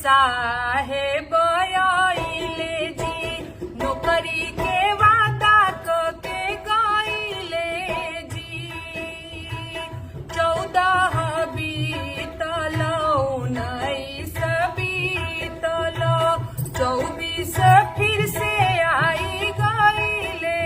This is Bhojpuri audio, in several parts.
साहेब आइले जी, नौकरी के वादा के गइले जी। 14 बीतल 19 बीतल 24 फिर से आई गइले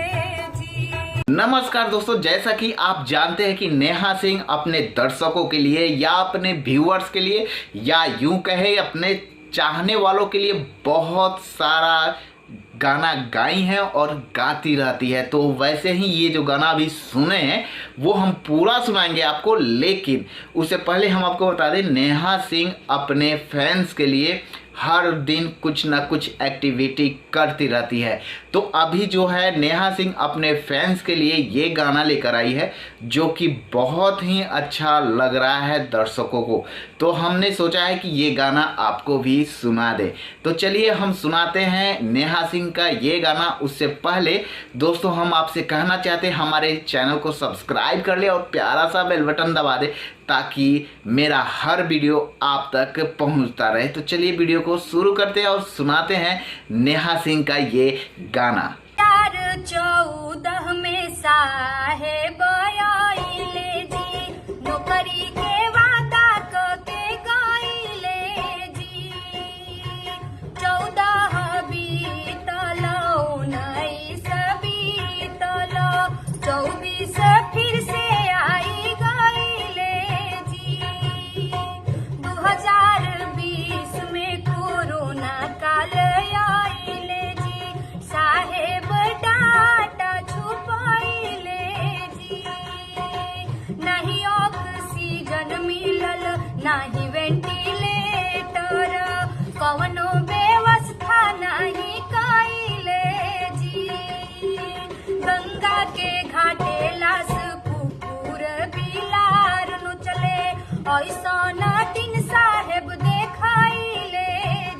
जी। नमस्कार दोस्तों, जैसा कि आप जानते हैं कि नेहा सिंह अपने दर्शकों के लिए या अपने व्यूअर्स के लिए या यूं कहे अपने चाहने वालों के लिए बहुत सारा गाना गाई हैं और गाती रहती है। तो वैसे ही ये जो गाना अभी सुने हैं वो हम पूरा सुनाएंगे आपको, लेकिन उससे पहले हम आपको बता दें नेहा सिंह अपने फैंस के लिए हर दिन कुछ ना कुछ एक्टिविटी करती रहती है। तो अभी जो है नेहा सिंह अपने फैंस के लिए ये गाना लेकर आई है जो कि बहुत ही अच्छा लग रहा है दर्शकों को। तो हमने सोचा है कि ये गाना आपको भी सुना दे। तो चलिए हम सुनाते हैं नेहा सिंह का ये गाना। उससे पहले दोस्तों हम आपसे कहना चाहते हैं हमारे चैनल को सब्सक्राइब कर ले और प्यारा सा बेल बटन दबा दे ताकि मेरा हर वीडियो आप तक पहुंचता रहे। तो चलिए वीडियो को शुरू करते हैं और सुनाते हैं नेहा सिंह का ये गाना। 14 में साहेब आइले जी, नौकरी के वादा के गइले जी। 14 बीतल 19 बीतल 24 फिर से आई गइले जी। 2020 में कोरोना काल आइले जी, साहेब डाटा छुपाइले जी। नहीं ऑक्सीजन मिलल नहीं वेंटिलेटर, कवनो व्यवस्था नहीं कइले जी। गंगा के घाटे लाश कुकुर बिलार नु चले, ऐसा दिन साहेब देखाइले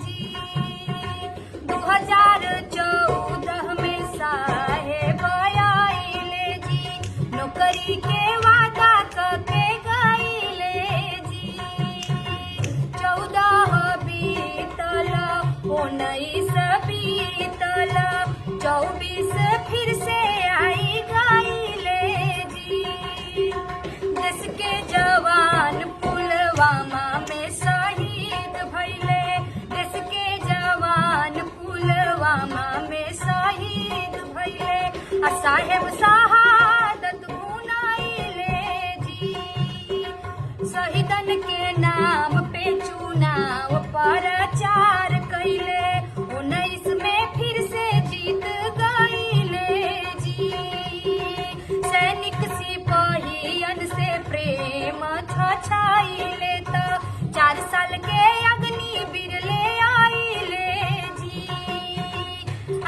जी। 2014 में साहेब आइले जी, नौकरी के वादा के गइले जी। 14 बीतल 19 बीतल 24 फिर से आई गइले जी। देश के जवान पुलवामा में शहीद भइले, देश के जवान पुलवामा में शहीद भइले, आ साहेब शहादत भुनाइले जी। शहीदन के नाम पे चुनाव प्रचार कइले, 19 में फिर से जीत गइले जी। सैनिक सिपाहियन से प्रेम छछाइले त 4 साल के अग्निवीर ले आइले जी।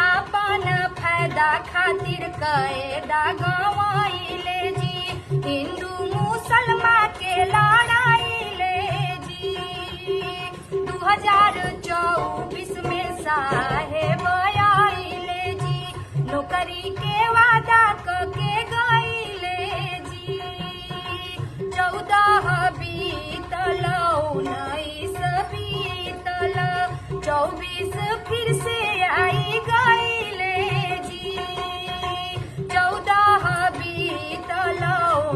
आपन फायदा खातिर कायदा गवाइले जी, हिंदू मुसलमान के लड़ाइले जी। 2024 में साहेब आइले जी, नौकरी के वादा के गइले जी। 14 बीतल 19 बीतल 24 फिर से आई गइले जी। 14 बीतल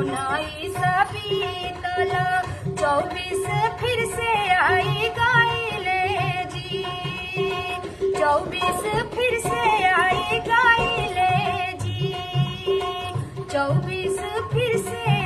19 बीतल 24 फिर से आई गइले जी। 24 फिर से आई गइले जी। 24 फिर से